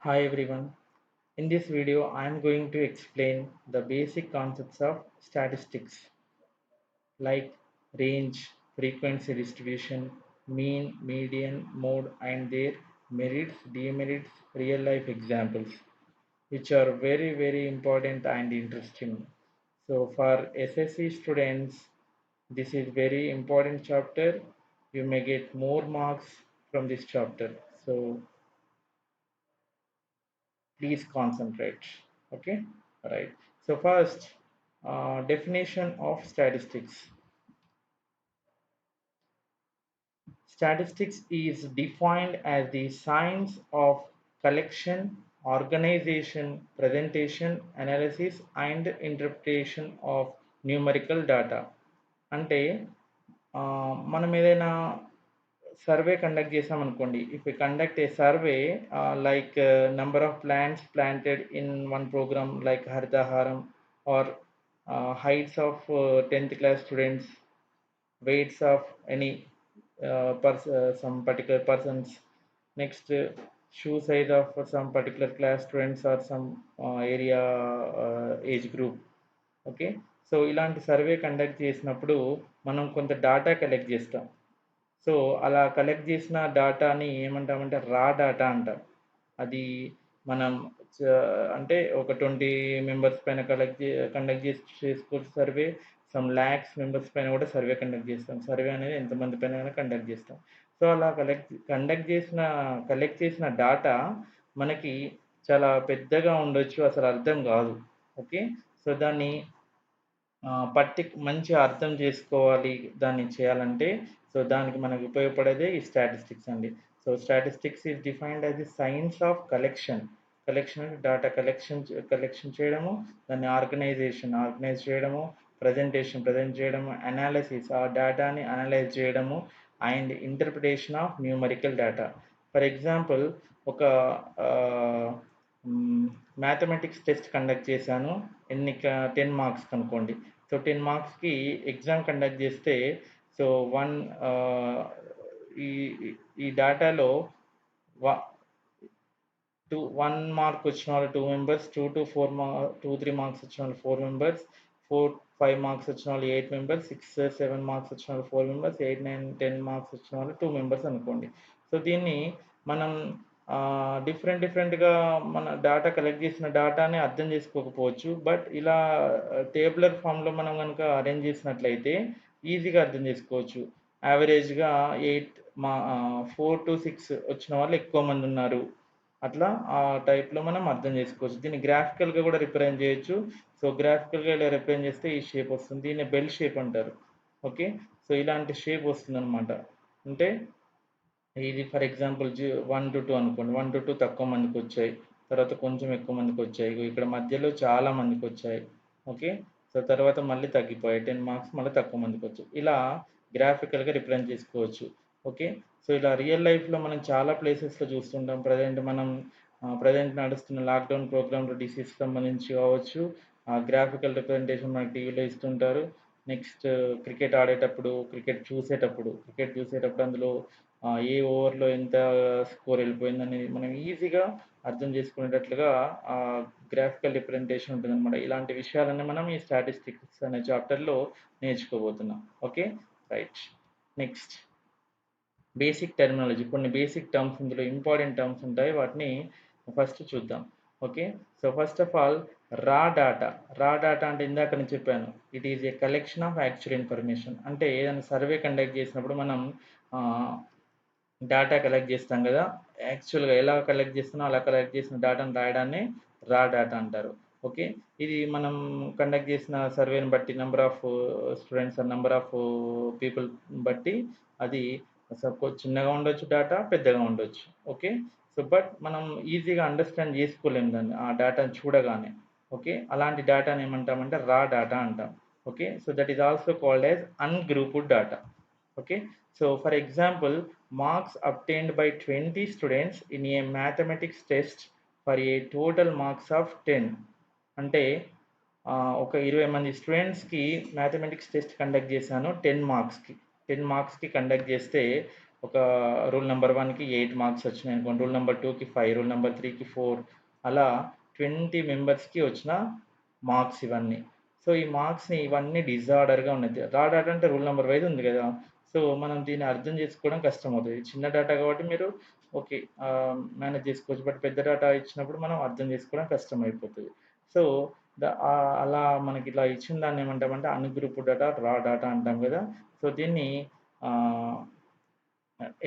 Hi everyone. In this video, I am going to explain the basic concepts of statistics like range, frequency distribution, mean, median, mode, and their merits, demerits, real life examples, which are very important and interesting. So for SSC students, this is very important chapter. You may get more marks from this chapter. So please concentrate. Okay, right. So first, definition of statistics. Statistics is defined as the science of collection, organization, presentation, analysis, and interpretation of numerical data. అంటే మనం ఏదైనా survey conduct చేసాం అనుకోండి. If you conduct a survey like number of plants planted in one program like Harithaharam or heights of 10th class students, weights of any some particular persons, next shoe size of some particular class students or some area age group. Okay, so ఇలాంటి survey conduct చేసినప్పుడు మనం కొంత data collect చేస్తాం. So అలా collect చేసిన డాటాని ఏమంటామంటే raw data అంటాం. అది మనం అంటే ఒక 20 మెంబర్స్ పైన కండక్ట్ చేసుకోవచ్చు సర్వే. సమ్ ల్యాక్స్ మెంబర్స్ పైన కూడా సర్వే కండక్ట్ చేస్తాం. సర్వే అనేది ఎంతమంది పైన అయినా కండక్ట్ చేస్తాం. సో అలా కలెక్ట్ చేసిన డాటా మనకి చాలా పెద్దగా ఉండొచ్చు, అసలు అర్థం కాదు. ఓకే, సో దాన్ని మంచిగా అర్థం చేసుకోవాలి. దాన్ని చేయాలంటే సో దానికి మనకు ఉపయోగపడేదే ఈ స్టాటిస్టిక్స్ అండి. So statistics is defined as the science of collection. అంటే డేటా కలెక్షన్ చేయడము, దాన్ని ఆర్గనైజ్ చేయడము, ప్రజెంట్ చేయడము, అనాలిసిస్ ఆ డేటాని అనలైజ్ చేయడము, and interpretation of numerical data. For example, ఒక మ్యాథమెటిక్స్ టెస్ట్ కండక్ట్ చేశాను. 10 మార్క్స్ అనుకోండి. సో 10 మార్క్స్కి ఎగ్జామ్ కండక్ట్ చేస్తే సో ఈ ఈ డేటాలో 1 మార్క్ వచ్చిన వాళ్ళు 2 మెంబర్స్, 3 మార్క్స్ వచ్చిన వాళ్ళు 4 మెంబర్స్, 5 మార్క్స్ వచ్చిన వాళ్ళు 8 మెంబర్స్, 6, 7 మార్క్స్ వచ్చిన వాళ్ళు 4 మెంబర్స్, 8, 9, 10 మార్క్స్ వచ్చిన వాళ్ళు 2 మెంబర్స్ అనుకోండి. సో దీన్ని మనం డిఫరెంట్గా మన డేటా కలెక్ట్ చేసిన డేటాని అర్థం చేసుకోకపోవచ్చు. బట్ ఇలా టేబులర్ ఫామ్లో మనం కనుక అరేంజ్ చేసినట్లయితే ఈజీగా అర్థం చేసుకోవచ్చు. యావరేజ్గా 4 to 6 వచ్చిన వాళ్ళు ఎక్కువ మంది ఉన్నారు. అట్లా ఆ టైప్లో మనం అర్థం చేసుకోవచ్చు. దీన్ని గ్రాఫికల్గా కూడా రిప్రజెంట్ చేయొచ్చు. సో గ్రాఫికల్గా ఇలా రిప్రజెంట్ చేస్తే ఈ షేప్ వస్తుంది. దీన్ని బెల్ షేప్ అంటారు. ఓకే, సో ఇలాంటి షేప్ వస్తుంది అనమాట. అంటే ఇది ఫర్ ఎగ్జాంపుల్ 1 to 2 అనుకోండి. 1 to 2 తక్కువ మందికి వచ్చాయి, తర్వాత కొంచెం ఎక్కువ మందికి వచ్చాయి, ఇక్కడ మధ్యలో చాలా మందికి వచ్చాయి. ఓకే, సో తర్వాత మళ్ళీ తగ్గిపోయాయి, 10 మార్క్స్ మళ్ళీ తక్కువ మందికి వచ్చాయి. ఇలా గ్రాఫికల్గా రిప్రజెంట్ చేసుకోవచ్చు. ఓకే, సో ఇలా రియల్ లైఫ్లో మనం చాలా ప్లేసెస్లో చూస్తుంటాం. ప్రజెంట్ నడుస్తున్న లాక్డౌన్ ప్రోగ్రాంలో డిసీజ్ సంబంధించి కావచ్చు, గ్రాఫికల్ రిప్రజెంటేషన్ మనకి టీవీలో ఇస్తుంటారు. నెక్స్ట్ క్రికెట్ చూసేటప్పుడు అందులో ఏ ఓవర్లో ఎంత స్కోర్ వెళ్ళిపోయిందని మనం ఈజీగా అర్థం చేసుకునేటట్లుగా గ్రాఫికల్ రిప్రజెంటేషన్ ఉంటుందన్నమాట. ఇలాంటి విషయాలన్నీ మనం ఈ స్టాటిస్టిక్స్ అనే చాప్టర్లో నేర్చుకోబోతున్నాం. Okay, right. Next, basic terminology. కొన్ని బేసిక్ టర్మ్స్, ఇందులో ఇంపార్టెంట్ టర్మ్స్ ఉంటాయి, వాటిని ఫస్ట్ చూద్దాం. Okay, so first of all raw data అంటే ఇందాక నేను చెప్పాను, it is a collection of actual information. అంటే ఏదైనా సర్వే కండక్ట్ చేసినప్పుడు మనం డేటా కలెక్ట్ చేస్తాం కదా, యాక్చువల్గా ఎలా కలెక్ట్ చేస్తున్నామో అలా కలెక్ట్ చేసిన డేటాను రాయడాన్ని రా డేటా అంటారు. ఓకే, ఇది మనం కండక్ట్ చేసిన సర్వేని బట్టి, number of students and number of people బట్టి అది సపోజ్ చిన్నగా ఉండొచ్చు, డేటా పెద్దగా ఉండొచ్చు. ఓకే, సో బట్ మనం ఈజీగా అండర్స్టాండ్ చేసుకోలేము దాన్ని ఆ డేటాను చూడగానే. ఓకే, అలాంటి డేటాని ఏమంటామంటే రా డేటా అంటాం. Okay, so that is also called as ungrouped data. Okay, so for example, marks obtained by 20 students in a mathematics test for a total marks of 10. అంటే ఒక 20 మంది స్టూడెంట్స్కి మ్యాథమెటిక్స్ టెస్ట్ కండక్ట్ చేశాను 10 మార్క్స్కి కండక్ట్ చేస్తే ఒక rule number 1కి 8 marks వచ్చినాయి అనుకోండి, రూల్ నెంబర్ 2కి 5, రూల్ నెంబర్ 3కి 4, అలా 20 మెంబర్స్కి వచ్చిన మార్క్స్ ఇవన్నీ. సో ఈ మార్క్స్ని ఇవన్నీ డిజార్డర్గా ఉన్నది. రా డేటా అంటే రూల్ నెంబర్ వైజ్ ఉంది కదా, సో మనం దీన్ని అర్థం చేసుకోవడం కష్టం అవుతుంది. చిన్న డేటా కాబట్టి మీరు ఓకే మేనేజ్ చేసుకోవచ్చు, బట్ పెద్ద డేటా ఇచ్చినప్పుడు మనం అర్థం చేసుకోవడం కష్టం అయిపోతుంది. సో అలా మనకి ఇలా ఇచ్చిన దాన్ని ఏమంటామంటే అన్గ్రూప్డ్ డేటా, రా డేటా అంటాం కదా. సో దీన్ని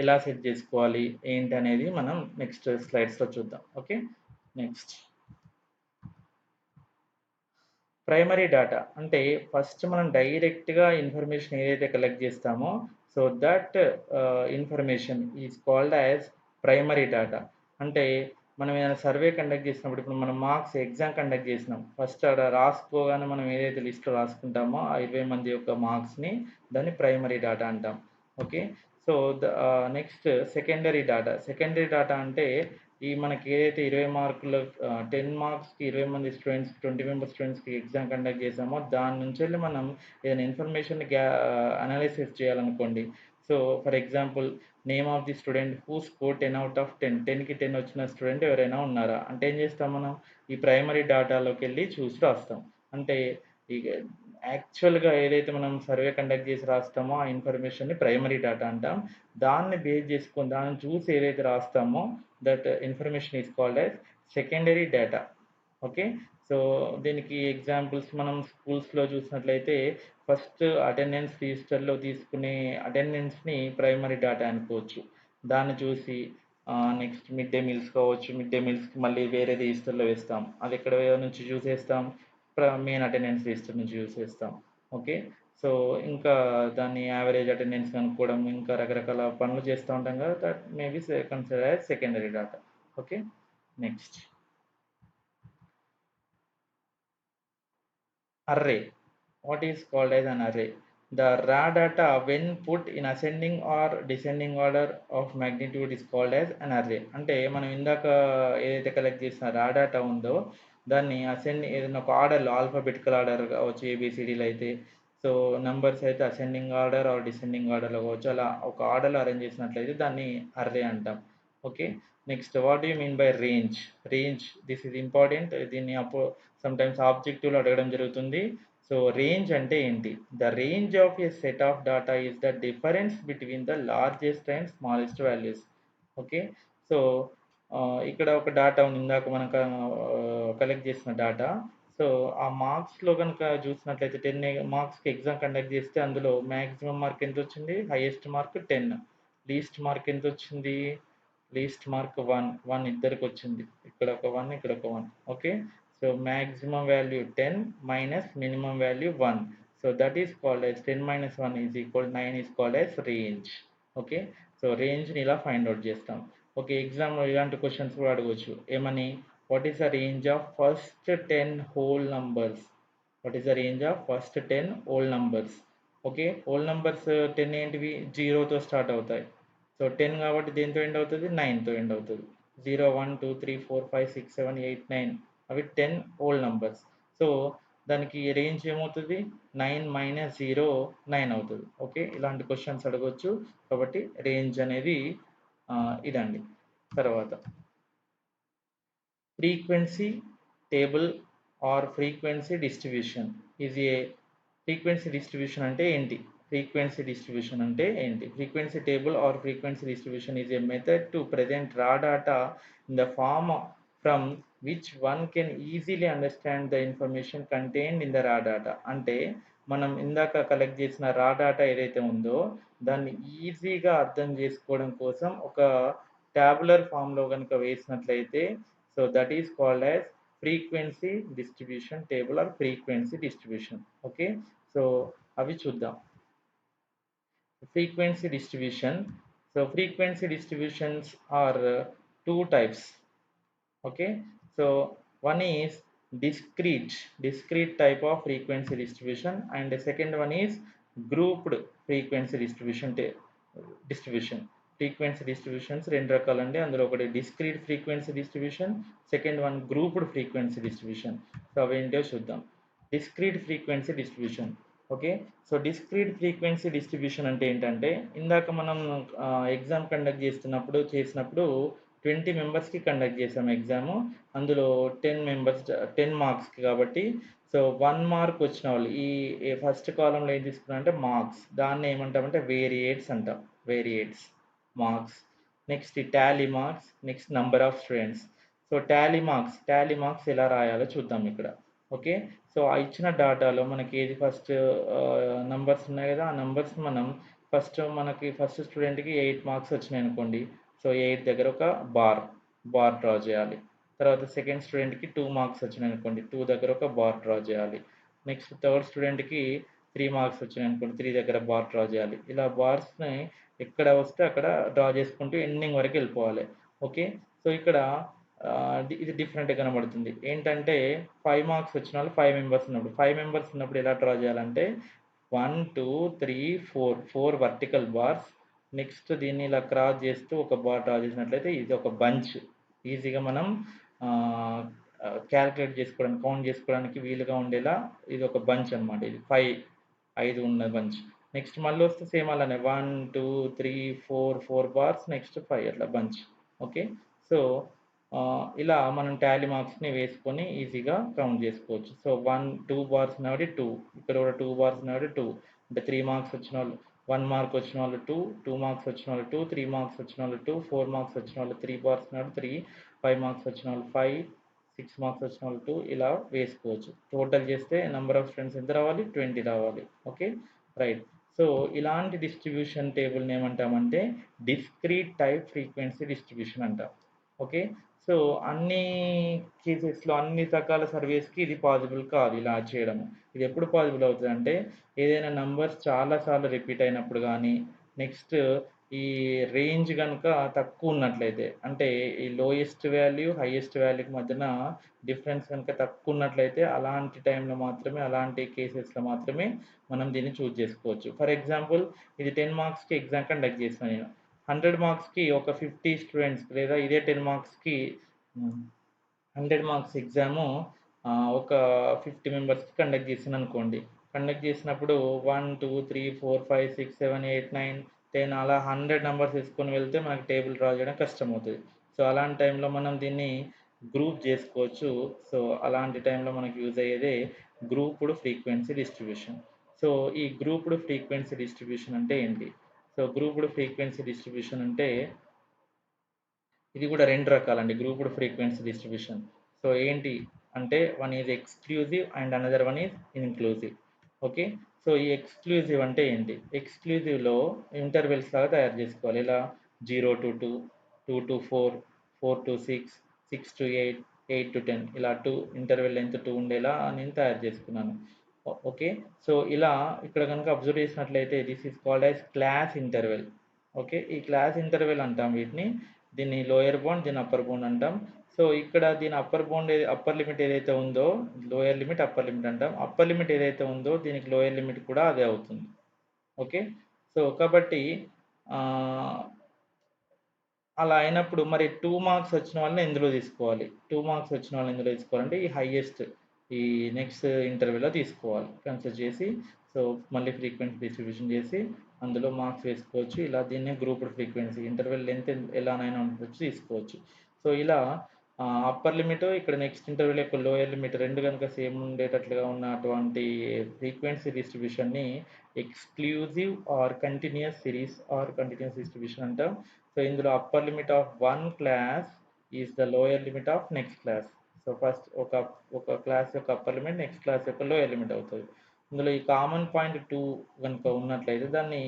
ఎలా సెట్ చేసుకోవాలి ఏంటి అనేది మనం నెక్స్ట్ స్లైడ్స్లో చూద్దాం. ఓకే, నెక్స్ట్ ప్రైమరీ డేటా అంటే ఫస్ట్ మనం డైరెక్ట్గా ఇన్ఫర్మేషన్ ఏదైతే కలెక్ట్ చేస్తామో, so that information is called as primary data. అంటే మనం ఏదైనా సర్వే కండక్ట్ చేసినప్పుడు, ఇప్పుడు మనం మార్క్స్ ఎగ్జామ్ కండక్ట్ చేసినాం, ఫస్ట్ అక్కడ రాసుకోగానే మనం ఏదైతే లిస్ట్లో రాసుకుంటామో ఆ 20 మంది యొక్క మార్క్స్ని, దాన్ని ప్రైమరీ డేటా అంటాం. Okay, so next secondary data. Secondary data అంటే ఈ మనకి ఏదైతే 20 మార్కులు 10 మార్క్స్కి 20 మంది స్టూడెంట్స్, 20 మెంబర్ స్టూడెంట్స్కి ఎగ్జామ్ కండక్ట్ చేసామో దాని నుంచి వెళ్ళి మనం ఏదైనా ఇన్ఫర్మేషన్ అనాలిసిస్ చేయాలనుకోండి. So for example, name of the student who score 10 out of 10, 10కి 10 వచ్చిన స్టూడెంట్ ఎవరైనా ఉన్నారా అంటే ఏం చేస్తాం, మనం ఈ ప్రైమరీ డేటాలోకి వెళ్ళి చూసి రాస్తాం. అంటే ఈ యాక్చువల్గా ఏదైతే మనం సర్వే కండక్ట్ చేసి రాస్తామో ఆ ఇన్ఫర్మేషన్ని ప్రైమరీ డేటా అంటాం. దాన్ని బేస్ చేసుకొని దాన్ని చూసి ఏదైతే రాస్తామో that information is called as secondary data. Okay, so దీనికి ఎగ్జాంపుల్స్ మనం స్కూల్స్లో చూసినట్లయితే ఫస్ట్ అటెండెన్స్ రిజిస్టర్లో తీసుకునే అటెండెన్స్ని ప్రైమరీ డేటా అనుకోవచ్చు. దాన్ని చూసి నెక్స్ట్ మిడ్ డే మీల్స్ కావచ్చు, మిడ్ డే మీల్స్కి మళ్ళీ వేరే రిజిస్టర్లో వేస్తాం. అది ఎక్కడ నుంచి చూసేస్తాం, మెయిన్ అటెండెన్స్ రిజిస్టర్ నుంచి చూసేస్తాం. ఓకే, సో ఇంకా దాన్ని యావరేజ్ అటెండెన్స్ కనుక్కోవడం, ఇంకా రకరకాల పనులు చేస్తూ ఉంటాం కదా, that maybe consider as secondary data. Okay, next array. What is called as an array? The raw data when put in ascending or descending order of magnitude is called as an array. అంటే మనం ఇందాక ఏదైతే collect చేసిన రా data ఉందో దాన్ని ascending ఏదైనా ఒక ఆర్డర్లో, ఆల్ఫాబెటికల్ ఆర్డర్ కావచ్చు ఏబిసిడీలు అయితే, సో నెంబర్స్ అయితే అసెండింగ్ ఆర్డర్ ఆర్ డిసెండింగ్ ఆర్డర్లో కావచ్చు, అలా ఒక ఆర్డర్లో అరేంజ్ చేసినట్లయితే దాన్ని అర్రే అంటాం. Okay, next what you mean by range? Range, this is important. దీన్ని సమ్టైమ్స్ ఆబ్జెక్టివ్లో అడగడం జరుగుతుంది. సో రేంజ్ అంటే ఏంటి? The range of a set of data is the difference between the largest and smallest values. Okay, so ఇక్కడ ఒక data ఉంది, ఇందాక మనం కలెక్ట్ చేసిన డేటా. సో ఆ మార్క్స్లో కనుక చూసినట్లయితే 10 మార్క్స్కి ఎగ్జామ్ కండక్ట్ చేస్తే అందులో మ్యాక్సిమం మార్క్ ఎంత వచ్చింది? Highest mark 10. లీస్ట్ మార్క్ ఎంత వచ్చింది? లీస్ట్ మార్క్ 1 ఇద్దరికి వచ్చింది. ఇక్కడ ఒక 1, ఇక్కడ ఒక 1. Okay, so maximum value 10 minus minimum value 1. So that is called as 10 minus 1 is equal 9 is called as range. Okay, so range ని ఇలా ఫైండ్ అవుట్ చేస్తాం. ఓకే, ఎగ్జామ్లో ఇలాంటి క్వశ్చన్స్ కూడా అడగవచ్చు. ఏమని? What is the range of first 10 whole numbers? What is the range of first 10 whole numbers? Okay, whole numbers 10 ఏంటివి? 0తో start అవుతాయి. సో 10 కాబట్టి దేంతో ఎండ్ అవుతుంది? 9తో ఎండ్ అవుతుంది. 0, 1, 2, 3, 4, 5, 6, 7, 8, 9 అవి 10 హోల్ నంబర్స్. సో దానికి రేంజ్ ఏమవుతుంది? 9 మైనస్ 0 9 అవుతుంది. ఓకే, ఇలాంటి క్వశ్చన్స్ అడగవచ్చు. కాబట్టి రేంజ్ అనేది ఇదండి. తర్వాత frequency table or frequency distribution is a. Frequency distribution అంటే ఏంటి? ఫ్రీక్వెన్సీ డిస్ట్రిబ్యూషన్ అంటే ఏంటి? Frequency table or frequency distribution is a method to present raw data in the form from which one can easily understand the information contained in the raw data. అంటే మనం ఇందాక collect చేసిన రా data ఏదైతే ఉందో దాన్ని ఈజీగా అర్థం చేసుకోవడం కోసం ఒక ట్యాబులర్ ఫామ్లో కనుక వేసినట్లయితే, so that is called as frequency distribution table or frequency distribution. Okay, so అవి చూద్దాం. Frequency distribution. So frequency distributions are two types. Okay, so one is discrete type of frequency distribution, and the second one is grouped frequency distribution. Frequency distributions రెండు రకాలండి. అందులో ఒకటి discrete frequency distribution, second one grouped frequency distribution. So అవి ఏంటో చూద్దాం. Discrete frequency distribution. Okay. So, discrete frequency distribution అంటే ఏంటంటే, ఇందాక మనం ఎగ్జామ్ కండక్ట్ చేసినప్పుడు 20 మెంబర్స్‌కి కండక్ట్ చేసాం ఎగ్జాము. అందులో 10 మెంబర్స్ 10 మార్క్స్‌కి కాబట్టి, సో, 1 మార్క్ వచ్చిన వాళ్ళు ఈ ఫస్ట్ కాలమ్‌లో ఏం తీసుకున్నామంటే మార్క్స్. దాన్ని ఏమంటామంటే వేరియేట్స్ అంటాం. వేరియేట్స్, మార్క్స్. నెక్స్ట్ ఈ Tally marks, next number of students. So, Tally marks ఎలా రాయాలో చూద్దాం ఇక్కడ. ఓకే. సో, ఆ ఇచ్చిన డాటాలో మనకి ఏది ఫస్ట్ నంబర్స్ ఉన్నాయి కదా! ఆ నంబర్స్ మనం ఫస్ట్ స్టూడెంట్‌కి 8 మార్క్స్ వచ్చినాయనుకోండి. సో, 8 దగ్గర ఒక బార్ డ్రా చేయాలి. తర్వాత సెకండ్ స్టూడెంట్‌కి 2 మార్క్స్ వచ్చినాయనుకోండి. 2 దగ్గర ఒక బార్ డ్రా చేయాలి. నెక్స్ట్ థర్డ్ స్టూడెంట్‌కి 3 మార్క్స్ వచ్చినాయనుకోండి. 3 దగ్గర బార్ డ్రా చేయాలి. ఇలా బార్స్‌ని ఎక్కడ వస్తే అక్కడ డ్రా చేసుకుంటూ ఎండింగ్ వరకు వెళ్ళిపోవాలి. ఓకే. సో, ఇక్కడ ఇది డిఫరెంట్‌గా కనబడుతుంది. ఏంటంటే 5 మార్క్స్ వచ్చిన వాళ్ళు 5 మెంబర్స్ ఉన్నప్పుడు, 5 మెంబర్స్ ఉన్నప్పుడు ఎలా డ్రా చేయాలంటే 1, 2, 3, 4 వర్టికల్ బార్స్. నెక్స్ట్ దీన్ని ఇలా క్రాస్ చేస్తూ ఒక బార్ డ్రా చేసినట్లయితే ఇది ఒక బంచ్. ఈజీగా మనం ఆహ్, క్యాలిక్యులేట్ చేసుకోవడానికి, కౌంట్ చేసుకోవడానికి వీలుగా ఉండేలా ఇది ఒక బంచ్ అన్నమాట. ఇది 5 ఉన్న బంచ్. నెక్స్ట్ మళ్ళొస్తే సేమ్ అలానే 1, 2, 3, 4 బార్స్ నెక్స్ట్ 5 అట్లా బంచ్. ఓకే. సో, ఇలా మనం టాలీ మార్క్స్‌ని వేసుకొని ఈజీగా కౌంట్ చేసుకోవచ్చు. సో, 2 బార్స్ ఉన్నవాడి 2, ఇక్కడ కూడా 2 బార్స్ ఉన్నవాడి 2. అంటే 3 మార్క్స్ వచ్చినోళ్ళు 1 మార్క్ వచ్చినోళ్ళు 2, 2 మార్క్స్ వచ్చినోళ్ళు 2, 3 మార్క్స్ వచ్చినోళ్ళు 2, 4 మార్క్స్ వచ్చినోళ్ళు 3 బార్స్ ఉన్నవాడు 3, 5 మార్క్స్ వచ్చినోళ్ళు 5, 6 మార్క్స్ వచ్చినోళ్ళు 2 ఇలా వేసుకోవచ్చు. టోటల్ చేస్తే నంబర్ ఆఫ్ స్టూడెంట్స్ ఎంత రావాలి? 20 రావాలి. ఓకే. రైట్. సో, ఇలాంటి డిస్ట్రిబ్యూషన్ టేబుల్‌ని ఏమంటామంటే డిస్క్రీట్ టైప్ ఫ్రీక్వెన్సీ డిస్ట్రిబ్యూషన్ అంటాం. ఓకే. సో, అన్ని కేసెస్‌లో అన్ని రకాల సర్వేస్‌కి ఇది పాసిబుల్ కాదు ఇలా చేయడము. ఇది ఎప్పుడు పాసిబుల్ అవుతదంటే, ఏదైనా నంబర్స్ చాలా సార్లు రిపీట్ అయినప్పుడు గానీ, నెక్స్ట్ ఈ రేంజ్ గనుక తక్కువున్నట్లయితే, అంటే ఈ లోయెస్ట్ వాల్యూ, హైయెస్ట్ వాల్యూకి మధ్యన డిఫరెన్స్ గనుక తక్కువున్నట్లయితే, అలాంటి టైంలో మాత్రమే, అలాంటి కేసెస్‌లో మాత్రమే మనం దీన్ని చూజ్ చేసుకోవచ్చు. ఫర్ ఎగ్జాంపుల్ ఇది 10 మార్క్స్‌కి ఎగ్జామ్ కండక్ట్ చేసినా నేను. 100 మార్క్స్‌కి ఒక 50 స్టూడెంట్స్ లేదా ఇదే 10 మార్క్స్‌కి 100 మార్క్స్ ఎగ్జాము ఒక 50 మెంబర్స్‌కి కండక్ట్ చేశాననుకోండి. కండక్ట్ చేసినప్పుడు 1, 2, 3, 4, 5, 6, 7, 8, 9, 10 అలా 100 నంబర్స్ ఏసుకొని వెళ్తే మనకు టేబుల్ డ్రా చేయడం కష్టమవుతది. సో, అలాంటి టైంలో మనం దీన్ని గ్రూప్ జేసుకోవచ్చు. సో, అలాంటి టైంలో మనకు యూజ్ అయ్యేదే గ్రూప్డ్ ఫ్రీక్వెన్సీ డిస్ట్రిబ్యూషన్. సో, ఈ గ్రూప్డ్ ఫ్రీక్వెన్సీ డిస్ట్రిబ్యూషన్ అంటే ఏంటి? సో, గ్రూప్డ్ ఫ్రీక్వెన్సీ డిస్ట్రిబ్యూషన్ అంటే ఇది కూడా 2 రకాలండి గ్రూప్డ్ ఫ్రీక్వెన్సీ డిస్ట్రిబ్యూషన్. సో, ఏంటి అంటే one is exclusive and another one is inclusive. Okay. So, ఈ ఎక్స్‌క్లూజివ్ అంటే ఏంటి? ఎక్స్‌క్లూజివ్‌లో ఇంటర్వెల్స్ లాగా తయారు చేసుకోవాలి. ఎలా 0-2, 2-4, 4-6, 6-8, 8-10 ఇలా 2 ఇంటర్వెల్ లెంత్ 2 ఉండేలా నేను తయారు చేసుకున్నాను. ఓకే. సో, ఇలా ఇక్కడ గనుక అబ్జర్వ్ చేసినట్లయితే this is called as class interval. Okay. ఈ క్లాస్ ఇంటర్వెల్ అంటాం వీటిని. దీన్ని లోయర్ బౌండ్, దీన్ని అప్పర్ బౌండ్ అంటాం. సో, ఇక్కడ దీని అప్పర్ లిమిట్ ఏదైతే ఉందో, లోయర్ లిమిట్, అప్పర్ లిమిట్ అంటాం. అప్పర్ లిమిట్ ఏదైతే ఉందో దీనికి లోయర్ లిమిట్ కూడా అదే అవుతుంది. ఓకే. సో, కాబట్టి ఆహ్, అలా అయినప్పుడు మరి 2 మార్క్స్ వచ్చిన వాళ్ళని ఎందులో తీసుకోవాలి? 2 మార్క్స్ వచ్చిన వాళ్ళని ఎందులో తీసుకోవాలంటే ఈ హైయెస్ట్ ఈ నెక్స్ట్ ఇంటర్వెల్‌లో తీసుకోవాలి. కన్సిడర్ చేసి సో, మళ్ళీ ఫ్రీక్వెన్సీ డిస్ట్రిబ్యూషన్ చేసి అందులో మార్క్స్ వేసుకోవచ్చు. ఇలా దీన్నే గ్రూప్డ్ ఫ్రీక్వెన్సీ ఇంటర్వెల్ లెంత్ ఎలానైనా ఉండొచ్చు తీసుకోవచ్చు. సో, ఇలా అప్పర్ లిమిట్ ఇక్కడ నెక్స్ట్ ఇంటర్వెల్ యొక్క లోయర్ లిమిట్ 2 గనుక సేమ్ ఉండేటట్లుగా ఉన్నటువంటి ఫ్రీక్వెన్సీ డిస్ట్రిబ్యూషన్‌ని exclusive or continuous series or continuous distribution అంటాం. సో, ఇందులో upper limit of one class is the lower limit of next class. So, first ఒక క్లాస్ యొక్క అప్పర్ లిమిట్ నెక్స్ట్ క్లాస్ యొక్క lower limit అవుతది. ఇందులో ఈ కామన్ పాయింట్ 2 గనుక ఉన్నట్లయితే దాన్ని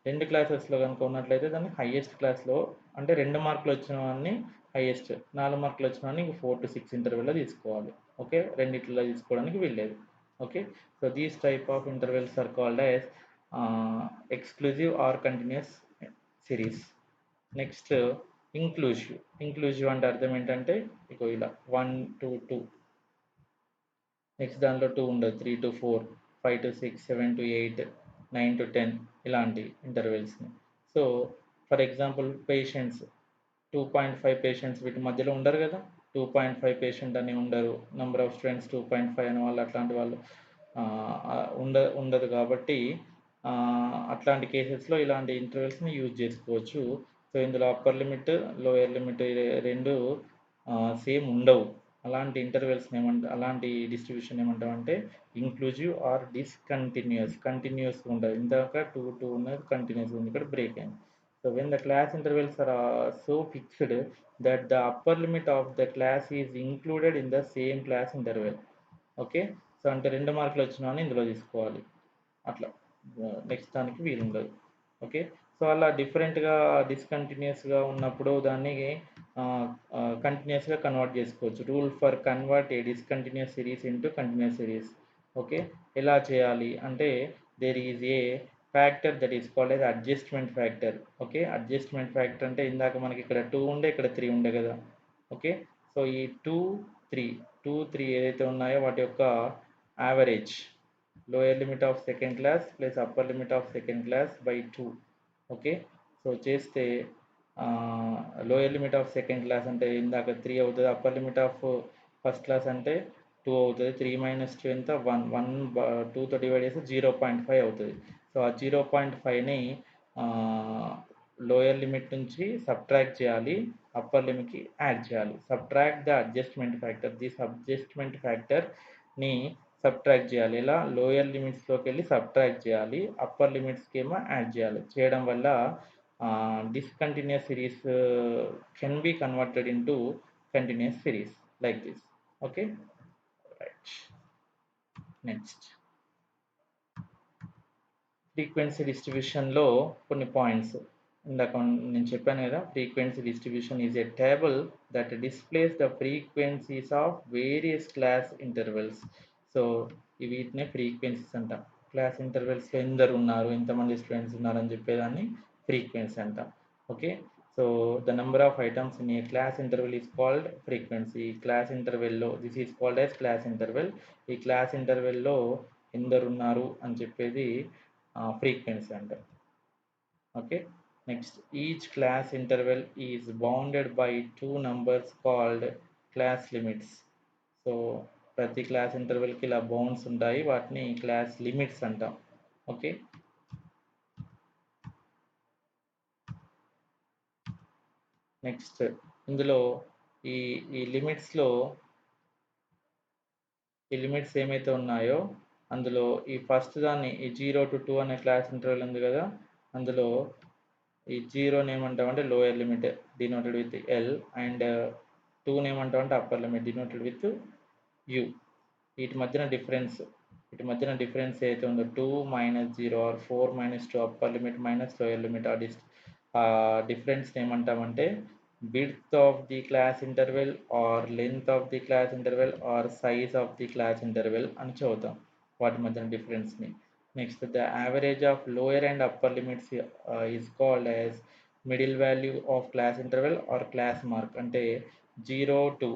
2 క్లాసెస్‌లో గనుక ఉన్నట్లయితే దాన్ని హైయెస్ట్ క్లాస్‌లో అంటే 2 మార్కులు వచ్చిన వాడిని హైయెస్ట్, 4 మార్కులు వచ్చిన వాడిని 4-6 ఇంటర్వెల్‌లో తీసుకోవాలి. ఓకే. రెండిట్లో తీసుకోవడానికి వీల్లేదు. Okay. So, these type of intervals are called as exclusive or continuous series. Next inclusive. Inclusive అంటే అర్థం ఏంటంటే ఇగో ఇలా 1, 2, 2 నెక్స్ట్ దాంట్లో 2 ఉండదు. 3-4, 5-6, 7-8, 9-10 ఇలాంటి ఇంటర్వెల్స్‌ని. So, for example patients 2.5 patients వీటి మధ్యలో ఉండరు కదా! 2.5 పేషెంట్ అని ఉండరు. నంబర్ ఆఫ్ స్టూడెంట్స్ 2.5 అని వాళ్ళు అట్లాంటి వాళ్ళు ఉండదు కాబట్టి అట్లాంటి కేసెస్లో ఇలాంటి ఇంటర్వెల్స్ని యూజ్ చేసుకోవచ్చు. సో ఇందులో అప్పర్ లిమిట్ లోయర్ లిమిట్ రెండు సేమ్ ఉండవు. అలాంటి ఇంటర్వెల్స్ని అలాంటి డిస్ట్రిబ్యూషన్ ఏమంటామంటే ఇంక్లూజివ్ ఆర్ డిస్కంటిన్యూస్. కంటిన్యూస్ ఉండదు, ఇందాక టూ ఉన్నది కంటిన్యూస్ ఉంది, ఇక్కడ బ్రేక్ అయింది. So when the class intervals are so fixed that the upper limit of the class is included in the same class interval. Okay, so అంటే 2 మార్కులు వచ్చినా ఇందులో తీసుకోవాలి, అట్లా నెక్స్ట్ దానికి వీలు ఉండదు. ఓకే, సో అలా డిఫరెంట్గా డిస్కంటిన్యూస్గా ఉన్నప్పుడు దాన్ని కంటిన్యూస్గా కన్వర్ట్ చేసుకోవచ్చు. Rule for convert a discontinuous series into continuous series. Okay, ఎలా చేయాలి అంటే there is a factor that is called as adjustment factor. Okay, adjustment factor అంటే ఇందాక మనకి ఇక్కడ 2 ఉండే, ఇక్కడ 3 ఉండే కదా. ఓకే, సో ఈ 2 3 ఏదైతే ఉన్నాయో వాటి యొక్క average lower limit of second class plus upper limit of second class by 2. Okay, so చేస్తే lower limit of second class అంటే ఇందాక 3 అవుతుంది, upper limit of first class అంటే 2 అవుతుంది. 3 - 2 ఎంత 1 2తో డివైడ్ చేస్తే 0.5 అవుతుంది. సో ఆ 0.5ని లోయర్ లిమిట్ నుంచి సబ్ట్రాక్ట్ చేయాలి, అప్పర్ లిమిట్కి యాడ్ చేయాలి. Subtract the adjustment factor. This adjustment ఫ్యాక్టర్ని సబ్ట్రాక్ట్ చేయాలి. ఇలా లోయర్ లిమిట్స్లోకి వెళ్ళి సబ్ట్రాక్ట్ చేయాలి, అప్పర్ లిమిట్స్కి ఏమో యాడ్ చేయాలి. చేయడం వల్ల discontinuous series can be converted into continuous series like this. Okay, right. Next, frequency డిస్ట్రిబ్యూషన్లో కొన్ని పాయింట్స్. ఇందాక నేను చెప్పాను కదా, frequency distribution is a table that displays the frequencies of various class intervals. So వీటినే ఫ్రీక్వెన్సీస్ అంటాం. క్లాస్ ఇంటర్వెల్స్లో ఎందరు ఉన్నారు, ఎంతమంది స్టూడెంట్స్ ఉన్నారు అని చెప్పేదాన్ని ఫ్రీక్వెన్సీ అంటాం. Okay, so the number of items in a class interval is called frequency. Class ఇంటర్వెల్లో this is called as class interval. ఈ క్లాస్ ఇంటర్వెల్లో ఎందరు ఉన్నారు అని చెప్పేది frequency అంటారు. Okay, next each class interval is bounded by 2 numbers called class limits. So ప్రతి class ఇంటర్వెల్కి ఇలా బౌండ్స్ ఉంటాయి, వాటిని క్లాస్ లిమిట్స్ అంటాం. ఓకే, నెక్స్ట్ ఇందులో ఈ ఈ లిమిట్స్లో ఈ లిమిట్స్ ఏమైతే ఉన్నాయో అందులో ఈ ఫస్ట్ దాన్ని ఈ 0 to 2 అనే క్లాస్ ఇంటర్వెల్ ఉంది కదా, అందులో ఈ 0ని ఏమంటామంటే lower limit denoted with L, and 2ని ఏమంటామంటే upper limit denoted with U. వీటి మధ్యన డిఫరెన్స్ ఏదైతే ఉందో 2 - 0 or 4 - 2 upper limit minus lower limit, ఆ డిఫరెన్స్ ఏమంటామంటే width of the class interval or length of the class interval or size of the class interval అని చదువుతాం వాటి మధ్యన డిఫరెన్స్ని. Next the average of lower and upper limits is called as middle value of class interval or class mark. అంటే 0 to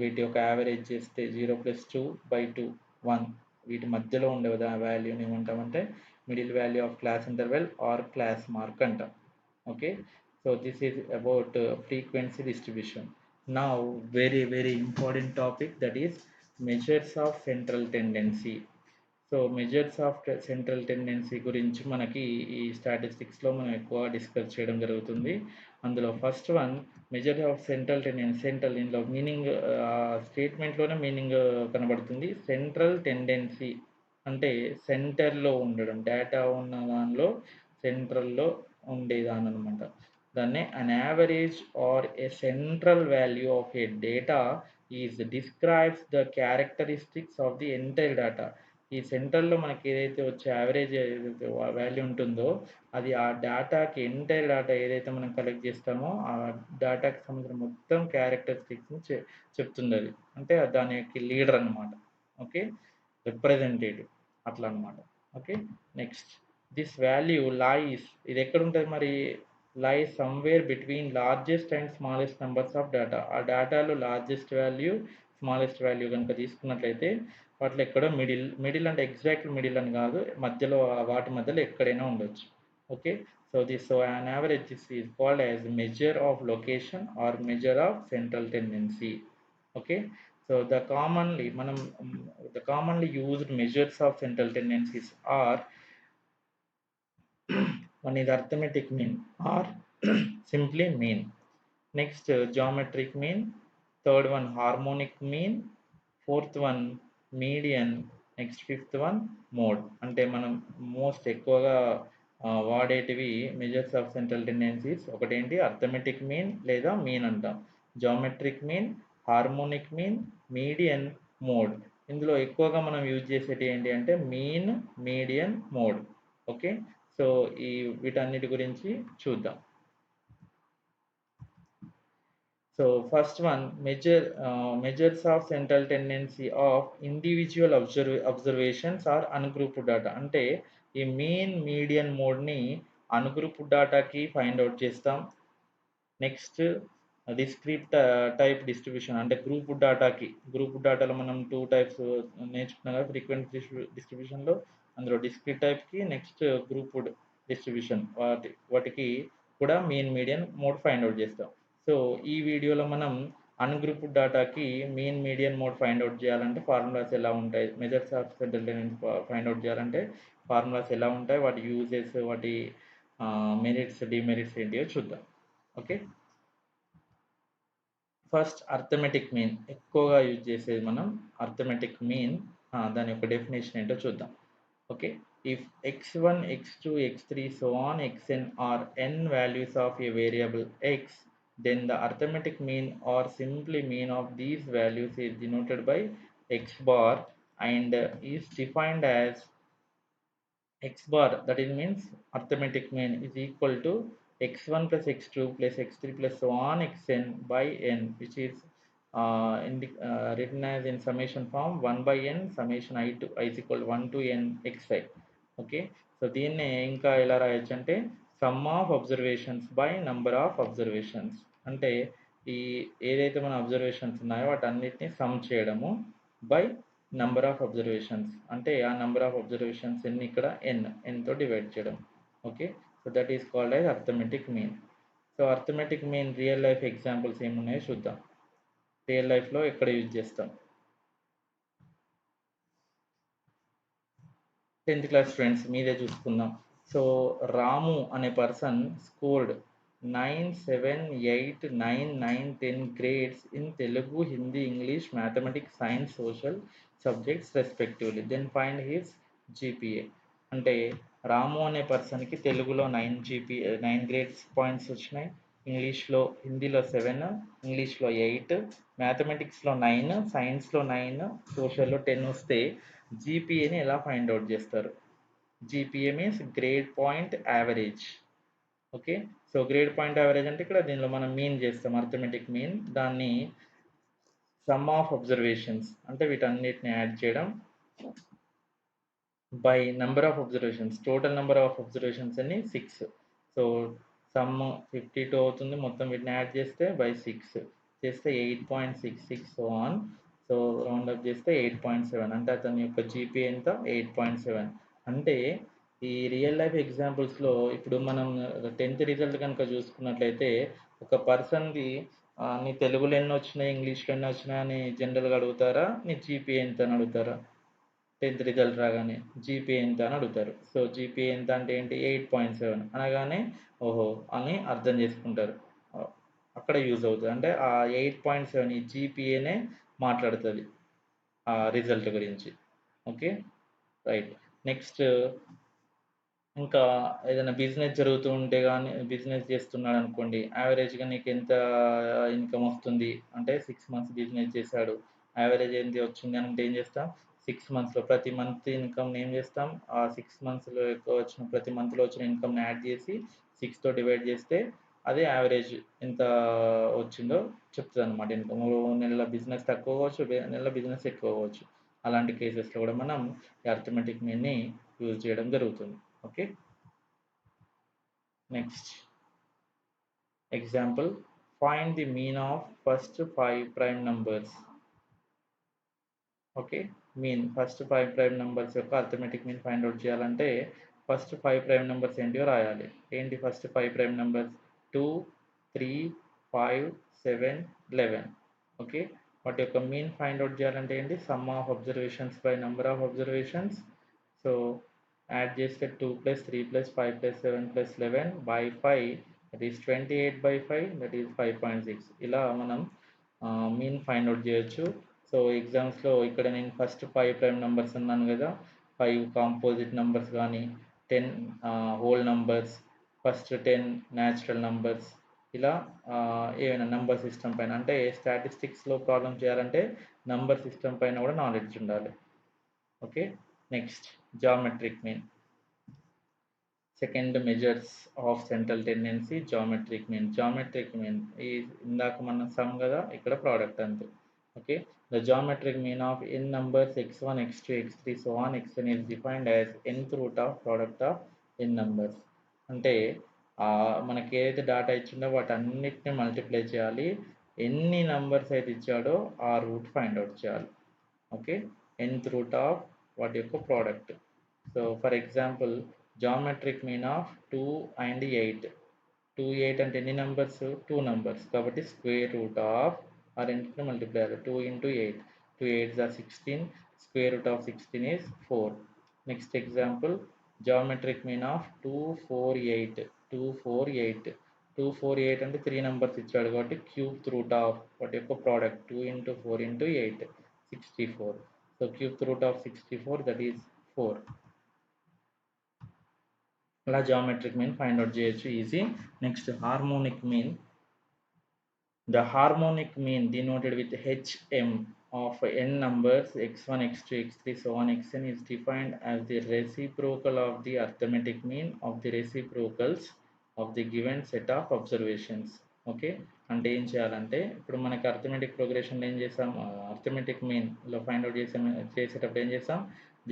వీటి యొక్క average చేస్తే 0 + 2/2 1 వీటి మధ్యలో ఉండే వాల్యూని ఏమంటామంటే middle value of class interval or class mark అంటాం. Okay, so this is about frequency distribution. Now very important topic, that is measures of central tendency. So measures of central tendency గురించి మనకి ఈ స్టాటిస్టిక్స్లో మనం ఎక్కువ డిస్కస్ చేయడం జరుగుతుంది. అందులో first one measure of central tendency. Central ఇందులో మీనింగ్ స్టేట్మెంట్లోనే మీనింగ్ కనబడుతుంది. సెంట్రల్ టెండెన్సీ అంటే సెంటర్లో ఉండడం, డేటా ఉన్న దానిలో సెంట్రల్లో ఉండేదాని అనమాట. దాన్ని an average or a central value of a data is describes the characteristics of the entire data. ఈ సెంటర్లో మనకి ఏదైతే వచ్చే యావరేజ్ ఏదైతే వాల్యూ ఉంటుందో అది ఆ డేటాకి ఎంటైర్ డేటా ఏదైతే మనం కలెక్ట్ చేస్తామో ఆ డేటాకి సంబంధించిన మొత్తం క్యారెక్టరిస్టిక్స్ని చెప్తుంది. అది అంటే దాని యొక్క లీడర్ అనమాట. ఓకే, రిప్రజెంటేటివ్ అట్లా అనమాట. Okay, next this value lies, ఇది ఎక్కడ ఉంటుంది మరి, lies somewhere between largest and smallest numbers of data. ఆ డేటాలో లార్జెస్ట్ వాల్యూ స్మాలెస్ట్ వాల్యూ కనుక తీసుకున్నట్లయితే వాటిలో ఎక్కడో మిడిల్ అంటే ఎగ్జాక్ట్ మిడిల్ అని కాదు, మధ్యలో వాటి మధ్యలో ఎక్కడైనా ఉండొచ్చు. Okay, so an average this is called as measure of location or measure of central tendency. Okay, so the commonly used measures of central tendencies are one is arithmetic mean or simply mean. Next, geometric mean. Third one, harmonic mean. Fourth one, median. Next fifth one mode. అంటే మనం most ఎక్కువగా వాడేటివి measures of central tendencies ఒకటేంటి arithmetic mean లేదా mean అంటాం, geometric mean, harmonic mean, median, mode. ఇందులో ఎక్కువగా మనం యూజ్ చేసేటి ఏంటి అంటే mean, median, mode. Okay, so వీటన్నిటి గురించి చూద్దాం. So first one, measures of central tendency of individual observations or ungrouped data. అంటే ఈ మీన్, మీడియన్, మోడ్ని అన్గ్రూప్డ్ డాటాకి ఫైండ్ అవుట్ చేస్తాం. నెక్స్ట్ డిస్క్రీట్ టైప్ డిస్ట్రిబ్యూషన్ అంటే గ్రూప్ డాటాలో మనం 2 టైప్స్ నేర్చుకున్నాం కదా ఫ్రీక్వెంట్ డిస్ట్రిబ్యూషన్లో. అందులో డిస్క్రీట్ టైప్కి, నెక్స్ట్ గ్రూప్డ్ డిస్ట్రిబ్యూషన్ వాటికి కూడా mean, median, mode find out చేస్తాం. సో ఈ వీడియోలో మనం అన్గ్రూప్డ్ డాటాకి mean, median, mode find out చేయాలంటే ఫార్ములాస్ ఎలా ఉంటాయి, measures of central tendency find out చేయాలంటే ఫార్ములాస్ ఎలా ఉంటాయి, వాటి యూజెస్, వాటి మెరిట్స్, డిమెరిట్స్ ఏంటియో చూద్దాం. ఓకే, ఫస్ట్ అర్థమెటిక్ మీన్ ఎక్కువగా యూజ్ చేసేది మనం అర్థమెటిక్ మీన్. దాని యొక్క డెఫినేషన్ ఏంటో చూద్దాం. Okay, if x1, x2, x3 so on xn are n values of a variable x, then the arithmetic mean or simply mean of these values is denoted by x bar and is defined as x bar, that is means arithmetic mean is equal to x1 plus x2 plus x3 plus so on xn by n, which is written as in summation form 1 by n summation I to I is equal to 1 to n xi. Okay, so దీన్ని ఇంకా ఎలా రాయొచ్చు అంటే some of observations by number of observations. అంటే ఈ ఏదైతే మన observations ఉన్నాయో వాటన్నిటిని సమ్ చేయడము బై నంబర్ ఆఫ్ అబ్జర్వేషన్స్, అంటే ఆ నంబర్ ఆఫ్ అబ్జర్వేషన్స్ ఎన్ని ఇక్కడ ఎన్తో డివైడ్ చేయడం. Okay, so that is called as arithmetic mean. So arithmetic mean real life examples ఏమున్నాయో చూద్దాం. రియల్ లైఫ్లో ఎక్కడ యూజ్ చేస్తాం. 10th క్లాస్ స్టూడెంట్స్ మీదే చూసుకుందాం. సో రాము అనే person scored 9, 7, 8, 9, 9, 10 grades in Telugu, Hindi, English, Mathematics, Science, Social subjects respectively. Then find his GPA. అంటే రాము అనే పర్సన్కి తెలుగులో 9 గ్రేడ్స్ పాయింట్స్ వచ్చినాయి, ఇంగ్లీష్లో, హిందీలో 7, ఇంగ్లీష్లో 8, మ్యాథమెటిక్స్లో 9, సైన్స్లో 9, సోషల్లో 10 వస్తే జీపీఏని ఎలా ఫైండ్ అవుట్ చేస్తారు? GPA means grade point average. Okay, so grade point average అంటే ఇక్కడ దీనిలో మనం మీన్ చేస్తాం, అర్థమెటిక్ మీన్. దాన్ని సమ్ ఆఫ్ అబ్జర్వేషన్స్ అంటే వీటన్నిటిని యాడ్ చేయడం by number of observations. Total number of observations అన్ని 6. సో సమ్ 52 అవుతుంది, మొత్తం వీటిని యాడ్ చేస్తే బై 6 చేస్తే 8.66 సో ఆన్. సో రౌండప్ చేస్తే 8.7 అంటే అతని యొక్క జీపీ ఎంత 8.7. అంటే ఈ రియల్ లైఫ్ ఎగ్జాంపుల్స్లో ఇప్పుడు మనం 10th రిజల్ట్ కనుక చూసుకున్నట్లయితే ఒక పర్సన్ది నీ తెలుగులో ఎన్ని వచ్చినాయి, ఇంగ్లీష్లో ఎన్ని వచ్చినాయి అని జనరల్గా అడుగుతారా, నీ జీపీఏ ఎంత అని అడుగుతారా? 10th రిజల్ట్ రాగానే జీపీఏ ఎంత అని అడుగుతారు. సో జీపీఏ ఎంత అంటే ఏంటి 8.7 అనగానే ఓహో అని అర్థం చేసుకుంటారు, అక్కడ యూజ్ అవుతుంది. అంటే ఆ 8.7 ఈ జీపీఏనే మాట్లాడుతుంది ఆ రిజల్ట్ గురించి. Okay, right. నెక్స్ట్ ఇంకా ఏదైనా బిజినెస్ జరుగుతూ ఉంటే కానీ, బిజినెస్ చేస్తున్నాడు అనుకోండి, యావరేజ్గా నీకు ఎంత ఇన్కమ్ వస్తుంది అంటే 6 months బిజినెస్ చేశాడు, యావరేజ్ ఎంత వచ్చింది అని అంటే ఏం చేస్తాం, 6 monthsలో ప్రతి మంత్ ఇన్కమ్ని ఏం చేస్తాం, ఆ 6 monthsలో వచ్చిన ప్రతి మంత్లో వచ్చిన ఇన్కమ్ని యాడ్ చేసి 6తో డివైడ్ చేస్తే అదే యావరేజ్ ఎంత వచ్చిందో చెప్తుంది అనమాట. ఇన్కమ్ నెల బిజినెస్ తక్కువ అవ్వచ్చు, నెల బిజినెస్ ఎక్కువ అవ్వచ్చు. అలాంటి కేసెస్లో కూడా మనం అర్థమెటిక్ మీన్ని యూజ్ చేయడం జరుగుతుంది. Okay, next example, find the mean of first 5 prime numbers. Okay, mean first 5 prime numbers యొక్క అర్థమెటిక్ మీన్ ఫైండ్ అవుట్ చేయాలంటే ఫస్ట్ 5 ప్రైమ్ నెంబర్స్ ఏంటియో రాయాలి. ఏంటి ఫస్ట్ 5 ప్రైమ్ నెంబర్స్? 2, 3, 5, 7, 11. ఓకే, వాటి యొక్క మీన్ ఫైండ్ అవుట్ చేయాలంటే ఏంటి, some of observations by number of observations. So add చేస్తే 2 + 3 + 5 + 7 + 11 by 5, that is 28/5, that is 5.6. ఇలా మనం మీన్ ఫైండ్ అవుట్ చేయొచ్చు. సో ఎగ్జామ్స్లో ఇక్కడ నేను ఫస్ట్ 5 ప్రైమ్ నెంబర్స్ అన్నాను కదా, 5 కాంపోజిట్ నెంబర్స్ కానీ, 10 whole numbers, first 10 natural numbers, ఇలా ఏమైనా నెంబర్ సిస్టమ్ పైన, అంటే స్టాటిస్టిక్స్లో ప్రాబ్లం చేయాలంటే నెంబర్ సిస్టమ్ పైన కూడా నాలెడ్జ్ ఉండాలి. Okay, next geometric mean. Second measures of central tendency geometric mean. Geometric mean ఈ ఇందాక మనం సమ్ కదా, ఇక్కడ ప్రోడక్ట్ అంతే. Okay, the geometric mean of n numbers x1 x2 x3 so on xn is defined as nth root of product of n numbers. అంటే మనకి ఏదైతే data ఇచ్చిందో వాటన్నిటిని మల్టిప్లై చేయాలి, ఎన్ని నంబర్స్ అయితే ఇచ్చాడో ఆ రూట్ ఫైండ్ అవుట్ చేయాలి. ఓకే, nth root of వాటి యొక్క product. So for example geometric mean of 2 and 8. 2, 8 అంటే ఎన్ని నెంబర్స్, 2 నెంబర్స్, కాబట్టి స్క్వేర్ రూట్ ఆఫ్ ఆ రెండింటిని మల్టిప్లై చేయాలి, 2 × 8, 2 8s are 16, square root of 16 is 4. Next example geometric mean of 2 4 8. 2 4 8, 2 4 8 అంటే 3 నెంబర్స్ ఇచ్చాడు కాబట్టి క్యూబ్ రూట్ ఆఫ్ వాటి యొక్క product 2 × 4 × 8, 64. So cube root of 64, that is 4. అలా జామెట్రిక్ మీన్ ఫైండ్ అవుట్ చేయొచ్చు, easy. Next harmonic mean. The harmonic mean denoted with hm of n numbers x1 x2 x3 so on xn is defined as the reciprocal of the arithmetic mean of the reciprocals of the given set of observations. Okay, అంటే ఏం చేయాలంటే ఇప్పుడు మనకి arithmetic ప్రోగ్రెషన్లో ఏం చేసాం, arithmetic మీన్లో find out చేసేటప్పుడు ఏం చేసాం,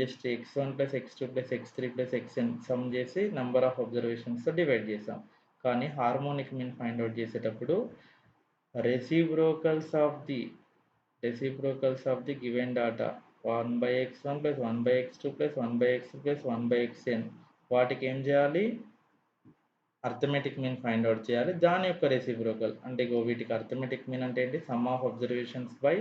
just x1 + x2 + x3 + xn some చేసి నెంబర్ ఆఫ్ అబ్జర్వేషన్స్తో డివైడ్ చేసాం. కానీ హార్మోనిక్ మీన్ ఫైండ్ అవుట్ చేసేటప్పుడు reciprocals of the given data 1/x1 + 1/x2 + 1/x3 + 1/xn వాటికి ఏం చేయాలి, అర్థమెటిక్ మీన్ ఫైండ్ అవుట్ చేయాలి, దాని యొక్క రెసిప్రోకల్. అంటే వీటికి అర్థమెటిక్ మీన్ అంటే ఏంటి, some of observations by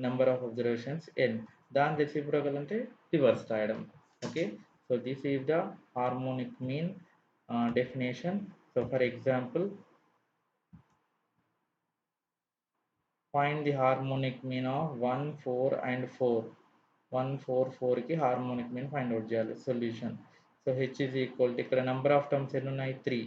number of observations n, దాని రెసిప్రోకల్ అంటే రివర్స్ రాయడం. Okay, so this is the harmonic mean definition. So for example find the harmonic mean of 1 4 and 4. 1 4 4 కి హార్మోనిక్ మీన్ ఫైండ్ అవుట్ చేయాలి. Solution. So h is equal to ఇక్కడ number of terms ఎన్ని ఉన్నాయి, 3,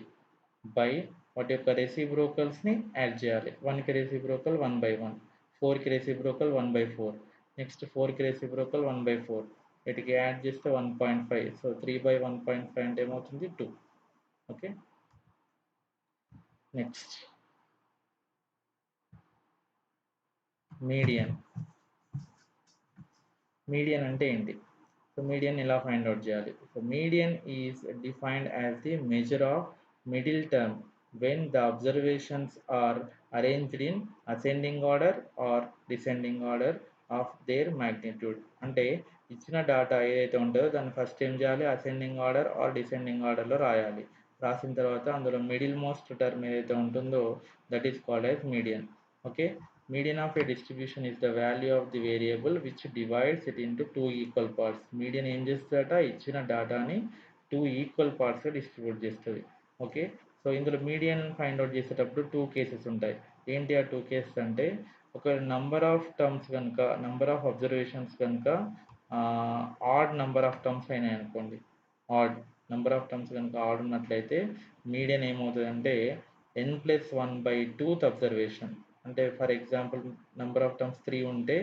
by వాటి యొక్క రెసిప్రోకల్స్ని add చేయాలి. 1కి reciprocal 1/1, 4కి రెసిప్రోకల్ 1/4, నెక్స్ట్ 4కి రెసిప్రోకల్ 1/4, వీటికి యాడ్ చేస్తే 1.5. సో 3/1.5 అంటే ఏమవుతుంది, 2. Okay, next median. మీడియన్ అంటే ఏంటి, సో మీడియన్ ఎలా ఫైండ్ అవుట్ చేయాలి. So median is defined as the measure of middle term when the observations are arranged in ascending order or descending order of their magnitude. అంటే ఇచ్చిన data ఏదైతే ఉంటుందో దాన్ని first ఏం చేయాలి, అసెండింగ్ ఆర్డర్ ఆర్ డిసెండింగ్ ఆర్డర్లో రాయాలి. రాసిన తర్వాత అందులో మిడిల్ మోస్ట్ టర్మ్ ఏదైతే ఉంటుందో that is called as median. Okay, median of a distribution is the value of the variable which divides it into two equal parts. Median ఏం చేస్తుందట, ఇచ్చిన డేటాని 2 ఈక్వల్ పార్ట్స్గా డిస్ట్రిబ్యూట్ చేస్తుంది. ఓకే, సో ఇందులో median find out చేసేటప్పుడు 2 cases ఉంటాయి. ఏంటి ఆ 2 కేసెస్ అంటే, ఒక నెంబర్ ఆఫ్ టర్మ్స్ కనుక, నెంబర్ ఆఫ్ అబ్జర్వేషన్స్ కనుక ఆడ్ నెంబర్ ఆఫ్ టర్మ్స్ అయినాయి అనుకోండి, ఆడ్ నెంబర్ ఆఫ్ టర్మ్స్ కనుక ఆడ్ ఉన్నట్లయితే మీడియన్ ఏమవుతుందంటే n+1/2th అబ్జర్వేషన్. అంటే for example number of terms 3 ఉంటే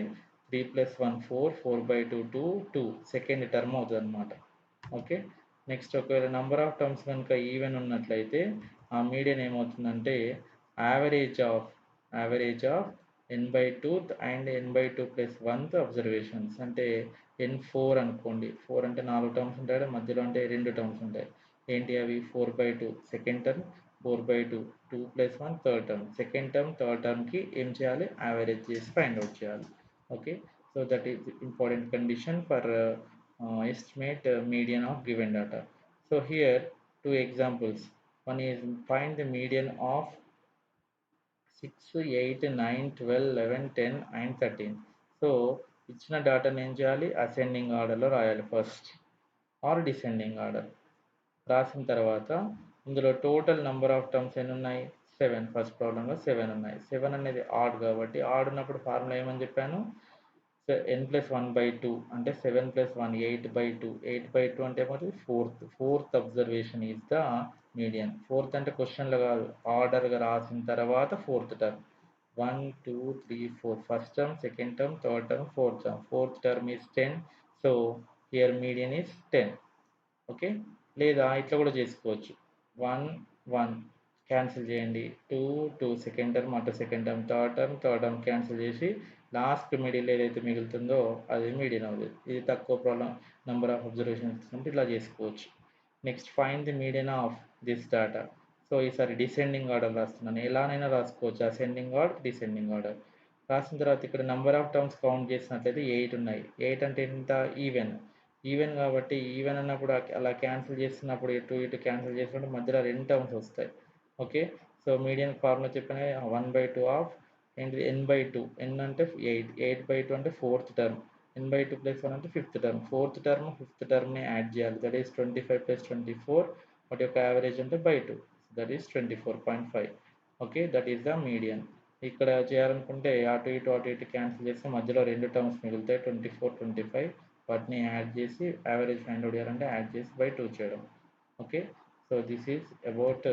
3 + 1 4, 4/2 2, 2 సెకండ్ టర్మ్ అవుతుంది అనమాట. ఓకే, నెక్స్ట్ ఒకవేళ నెంబర్ ఆఫ్ టర్మ్స్ కనుక ఈవెన్ ఉన్నట్లయితే ఆ మీడియన్ ఏమవుతుందంటే average of n/2th and n/2 + 1th observations. అంటే n4 అనుకోండి, 4 అంటే 4 టర్మ్స్ ఉంటాయి, మధ్యలో అంటే 2 టర్మ్స్ ఉంటాయి. ఏంటి అవి, 4/2 second term, 4/2 2 + 1 third term. Second term third టర్మ్కి ఏం చేయాలి, యావరేజ్ చేసి ఫైండ్ అవుట్ చేయాలి. Okay, so that is important condition for estimate median of given data. So here two examples. One is find the median of 6, 8, 9, 12, 11, 10 and 13. So ఇచ్చిన డాటాని ఏం చేయాలి, ascending ఆర్డర్లో రాయాలి ఫస్ట్ ఆర్ డిసెండింగ్ ఆర్డర్. రాసిన తర్వాత ఇందులో total number of terms ఎన్ని ఉన్నాయి, 7. ఫస్ట్ ప్రాబ్లంలో 7 ఉన్నాయి. 7 అనేది ఆడ్ కాబట్టి ఆడ్ ఉన్నప్పుడు ఫార్ములా ఏమని చెప్పాను, n+1/2 అంటే 7+1 8/2. 8/2 అంటే ఏమవుతుంది, fourth observation is the median. Fourth అంటే క్వశ్చన్లో కాదు, ఆర్డర్గా రాసిన తర్వాత fourth term. 1 2 3 4 first term, second term, third term, fourth term. Fourth term is 10. So here median is 10. Okay, లేదా ఇట్లా కూడా చేసుకోవచ్చు. 1 1 క్యాన్సిల్ చేయండి, 2 2 సెకండ్ టర్మ్ అటు second term, third term cancel చేసి లాస్ట్ మిడిల్ ఏదైతే మిగులుతుందో అది మీడియన్ అవుతుంది. ఇది తక్కువ ప్రాబ్లం నెంబర్ ఆఫ్ అబ్జర్వేషన్స్ ఇచ్చినప్పుడు ఇట్లా చేసుకోవచ్చు. Next find the median of this data. So ఈసారి డిసెండింగ్ ఆర్డర్ రాస్తున్నాను, ఎలానైనా రాసుకోవచ్చు, అసెండింగ్ ఆర్డర్ డిసెండింగ్ ఆర్డర్. రాసిన తర్వాత ఇక్కడ నెంబర్ ఆఫ్ టర్మ్స్ కౌంట్ చేసినట్లయితే 8 ఉన్నాయి. 8 అంటే ఎంత, ఈవెన్. ఈవెన్ కాబట్టి ఈవెన్ అన్నప్పుడు అలా క్యాన్సిల్ చేస్తున్నప్పుడు ఇటు ఇటు క్యాన్సిల్ చేసినప్పుడు మధ్యలో 2 టర్మ్స్ వస్తాయి. ఓకే, సో మీడియన్ ఫార్ములా చెప్పిన 1/2 ఆఫ్ ఏంటిది n/2. n అంటే 8, 8/2 అంటే ఫోర్త్ టర్మ్, n/2 + 1 అంటే fifth term. Fourth term fifth టర్మ్ని యాడ్ చేయాలి, దట్ ఈస్ 25 + 24. వాటి యొక్క యావరేజ్ అంటే /2, that is 24.5. Okay, that is the median. ఇక్కడ చేయాలనుకుంటే అటు ఇటు క్యాన్సిల్ చేస్తే మధ్యలో 2 టర్మ్స్ మిగులుతాయి, 24 25. వాటిని యాడ్ చేసి యావరేజ్ ఫైండ్ అవుట్ చేయాలంటే యాడ్ చేసి /2 చేయడం. Okay, so this is about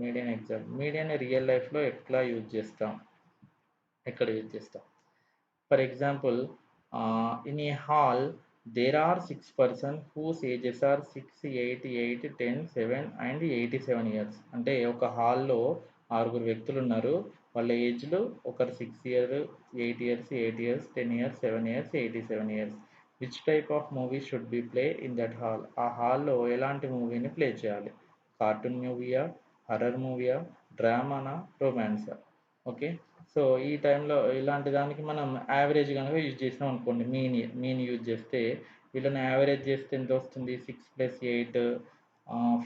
median exam. Median real లైఫ్లో ఎట్లా యూజ్ చేస్తాం, ఎక్కడ యూజ్ చేస్తాం. For example, in a hall there are 6 persons whose ages are 6, 8, 8, 10, 7 and 87 years. అంటే ఒక హాల్లో 6 వ్యక్తులు ఉన్నారు, వాళ్ళ ఏజ్లు ఒకరు 6 years, 8 years, 8 years, 10 years, 7 years, 87 years. Which type of movie should be play in that hall. ఆ హాల్లో ఎలాంటి మూవీని ప్లే చేయాలి, కార్టూన్ మూవీయా, హర్రర్ మూవీయా, డ్రామానా, రొమాన్సా. ఓకే, సో ఈ టైంలో ఇలాంటి దానికి మనం యావరేజ్ కనుక యూజ్ చేసినాం అనుకోండి, మీన్ యూజ్ చేస్తే వీళ్ళని యావరేజ్ చేస్తే ఎంత వస్తుంది, 6 + 8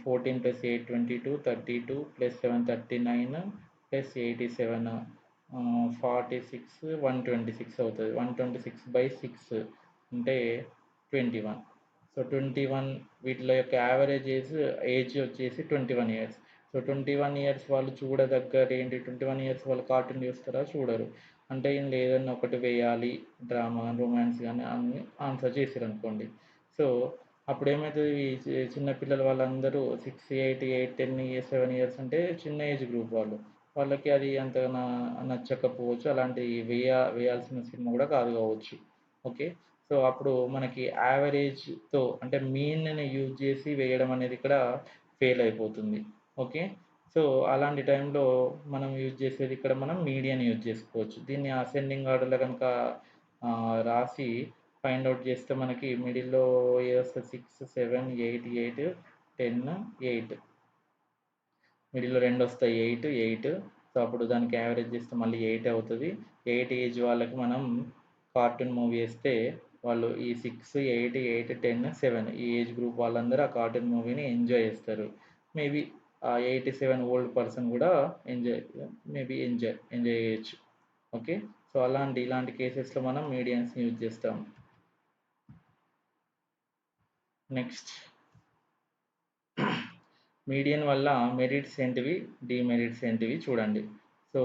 14 + 8 22, 32 + 7 39 + 87 46 126 అవుతుంది. 126/6 అంటే 21. సో 21 వీటిల యొక్క యావరేజ్ ఏజ్ వచ్చేసి 21 ఇయర్స్. సో 21 ఇయర్స్ వాళ్ళు చూడదగ్గర ఏంటి, 21 ఇయర్స్ వాళ్ళు కార్టూన్ చూస్తారా, చూడరు. అంటే ఇందులో ఏదన్నా ఒకటి వేయాలి, డ్రామా రొమాన్స్ కానీ అన్ని ఆన్సర్ చేసారు అనుకోండి. సో అప్పుడు ఏమవుతుంది, ఈ చిన్నపిల్లలు వాళ్ళందరూ 6, 8, 8, 10 ఇయర్స్ 7 ఇయర్స్ అంటే చిన్న ఏజ్ గ్రూప్ వాళ్ళకి అది అంతగా నచ్చకపోవచ్చు, అలాంటి వేయాల్సిన సినిమా కూడా కాదు కావచ్చు. ఓకే, సో అప్పుడు మనకి యావరేజ్తో అంటే మీన్ని యూజ్ చేసి వేయడం అనేది ఇక్కడ ఫెయిల్ అయిపోతుంది. ఓకే, సో అలాంటి టైంలో మనం యూజ్ చేసేది ఇక్కడ మనం మీడియన్ యూజ్ చేసుకోవచ్చు. దీన్ని అసెండింగ్ ఆర్డర్లో కనుక రాసి ఫైండ్ అవుట్ చేస్తే మనకి మిడిల్లో ఇయర్స్ 6, 7, 8, 8, 10, 8. మిడిల్లో 2 వస్తాయి, 8, 8. సో అప్పుడు దానికి యావరేజ్ చేస్తే మళ్ళీ 8 అవుతుంది. 8 ఏజ్ వాళ్ళకి మనం కార్టూన్ మూవీ వేస్తే వాళ్ళు ఈ 6, 8, 8, 10, 7 ఈ ఏజ్ గ్రూప్ వాళ్ళందరూ ఆ కార్టూన్ మూవీని ఎంజాయ్ చేస్తారు. మేబీ ఆ 87 ఓల్డ్ పర్సన్ కూడా ఎంజాయ్ చేయొచ్చు. ఓకే, సో ఇలాంటి కేసెస్లో మనం మీడియన్స్ని యూజ్ చేస్తాం. నెక్స్ట్, మీడియన్ వల్ల మెరిట్స్ ఏంటివి, డిమెరిట్స్ ఏంటివి చూడండి. So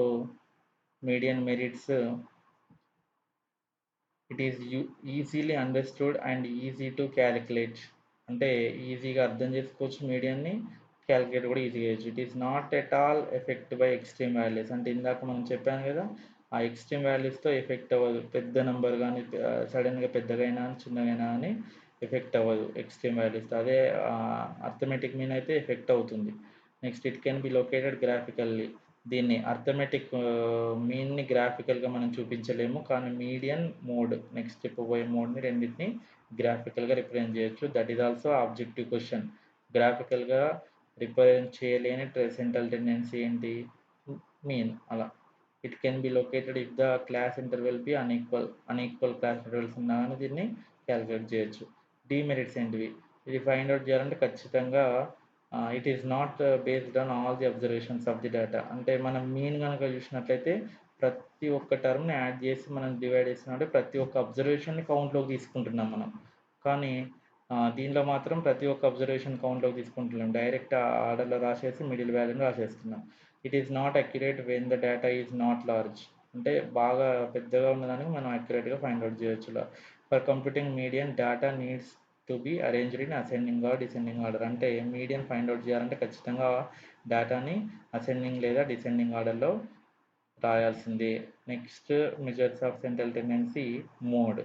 median merits, it is easily understood and easy to calculate. అంటే ఈజీగా అర్థం చేసుకోవచ్చు మీడియన్ని, క్యాలిక్యులేట్ కూడా ఈజీగా చేయొచ్చు. It is not at all effect by extreme values. అంటే ఇందాక మనం చెప్పాను కదా, ఆ ఎక్స్ట్రీమ్ వాల్యూస్తో ఎఫెక్ట్ అవ్వదు. పెద్ద నెంబర్ కానీ సడన్గా పెద్దగైనా చిన్నగైనా కానీ ఎఫెక్ట్ అవ్వదు ఎక్స్ట్రీమ్ వాల్యూస్తో. అదే అర్థమెటిక్ మీన్ అయితే ఎఫెక్ట్ అవుతుంది. Next, it can be located graphically. దీన్ని అర్థమెటిక్ మీన్ని గ్రాఫికల్గా మనం చూపించలేము, కానీ మీడియన్ మోడ్, నెక్స్ట్ చెప్పబోయే మోడ్ని రెండింటిని గ్రాఫికల్గా రిప్రజెంట్ చేయొచ్చు. That is also objective question. గ్రాఫికల్గా రిప్రజెంట్ చేయలేని సెంట్రల్ టెండెన్సీ ఏంటి, మీన్. అలా it can be located if the class interval be unequal class intervals ఉన్నా కానీ దీన్ని క్యాలిక్యులేట్ చేయొచ్చు. డిమెరిట్స్ ఏంటివి, ఇది ఫైండ్ అవుట్ చేయాలంటే ఖచ్చితంగా it is not based on all the observations of the data. అంటే మనం మీన్ కనుక చూసినట్లయితే ప్రతి ఒక్క టర్మ్ని యాడ్ చేసి మనం డివైడ్ చేసినట్టే ప్రతి ఒక్క అబ్జర్వేషన్ని కౌంట్లోకి తీసుకుంటున్నాం మనం. కానీ దీనిలో మాత్రం ప్రతి ఒక్క అబ్జర్వేషన్ కౌంట్లోకి తీసుకుంటున్నాం, డైరెక్ట్ ఆర్డర్లో రాసేసి మిడిల్ వాల్యూని రాసేస్తున్నాం. It is not accurate when the data is not large. అంటే బాగా పెద్దగా ఉన్నదానికి మనం అక్యురేట్గా ఫైండ్ అవుట్ చేయొచ్చు. For computing median data needs to be arranged in ascending or descending order. అంటే మీడియన్ ఫైండ్ అవుట్ చేయాలంటే ఖచ్చితంగా డేటాని అసెండింగ్ లేదా డిసెండింగ్ ఆర్డర్లో రాయాల్సిందే. Next measures of central tendency. Mode.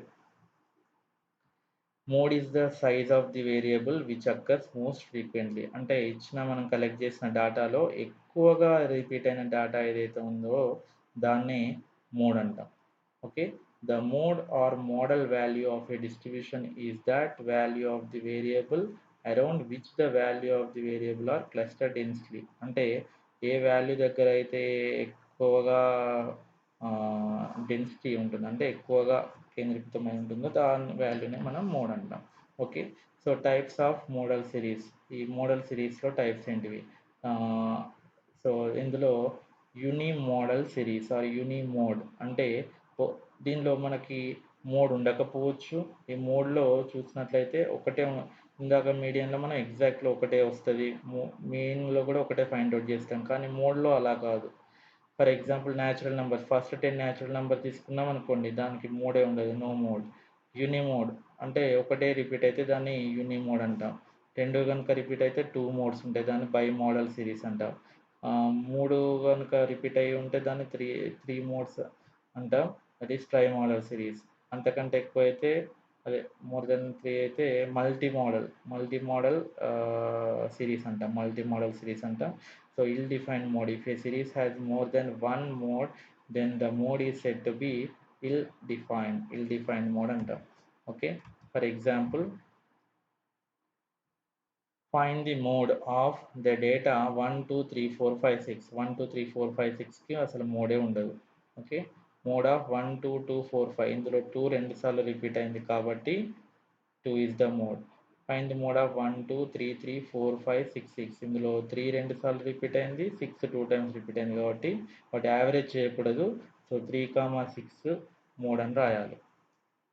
Mode is the size of the variable which occurs most frequently. అంటే ఇచ్చిన మనం కలెక్ట్ చేసిన డేటాలో ఎక్కువగా రిపీట్ అయిన డేటా ఏదైతే ఉందో దాన్ని మోడ్ అంటాం. Okay, the mode or model value of a distribution is that value of the variable around which the value of the variable are clustered densely. అంటే ఏ వాల్యూ దగ్గర అయితే ఎక్కువగా డెన్సిటీ ఉంటుంది, అంటే ఎక్కువగా కేంద్రీకృతమై ఉంటుందో దాని వాల్యూని మనం మోడ్ అంటాం. Okay, so types of modal series. ఈ మోడల్ సిరీస్లో టైప్స్ ఏంటివి? సో ఇందులో unimodal series or uni mode అంటే దీనిలో మనకి మోడ్ ఉండకపోవచ్చు. ఈ మోడ్లో చూసినట్లయితే ఒకటే ఇందాక మీడియంలో మనం ఎగ్జాక్ట్లో ఒకటే వస్తుంది, మెయిన్లో కూడా ఒకటే ఫైండ్ అవుట్ చేస్తాం. కానీ మోడ్లో అలా కాదు. For example natural number, first 10 natural number తీసుకున్నాం అనుకోండి, దానికి మోడే ఉండదు, నో మోడ్. యూనిమోడ్ అంటే ఒకటే రిపీట్ అయితే దాన్ని యూనిమోడ్ అంటాం. రెండు కనుక రిపీట్ అయితే 2 మోడ్స్ ఉంటాయి, దాన్ని బై మోడల్ సిరీస్ అంటాం. మూడు కనుక రిపీట్ అయ్యి ఉంటే దాన్ని త్రీ మోడ్స్ అంటాం, that is trimodal series. అంతకంటే ఎక్కువ అయితే అదే మోర్ దెన్ 3 అయితే మల్టీ మోడల్ సిరీస్ అంటాం, మల్టీ మోడల్ సిరీస్ అంటాం. So ill defined mode. If a series has more than one mode then the mode is said to be ill defined mode అంటాం. Okay, for example find the mode of the data 1 2 3 4 5 6. 1 2 3 4 5 6కి అసలు మోడే ఉండదు. Okay, mode of 1 2 2 4 5, ఇందులో 2 రెండు సార్లు repeat అయింది కాబట్టి 2 is the mode. Find the mode of 1 2 3 3 4 5 6 6, ఇందులో 3 రెండు సార్లు రిపీట్ అయింది, 6 2 టైమ్స్ రిపీట్ అయింది కాబట్టి వాటి యావరేజ్ చేయకూడదు. సో 3 6 మోడ్ అని రాయాలి.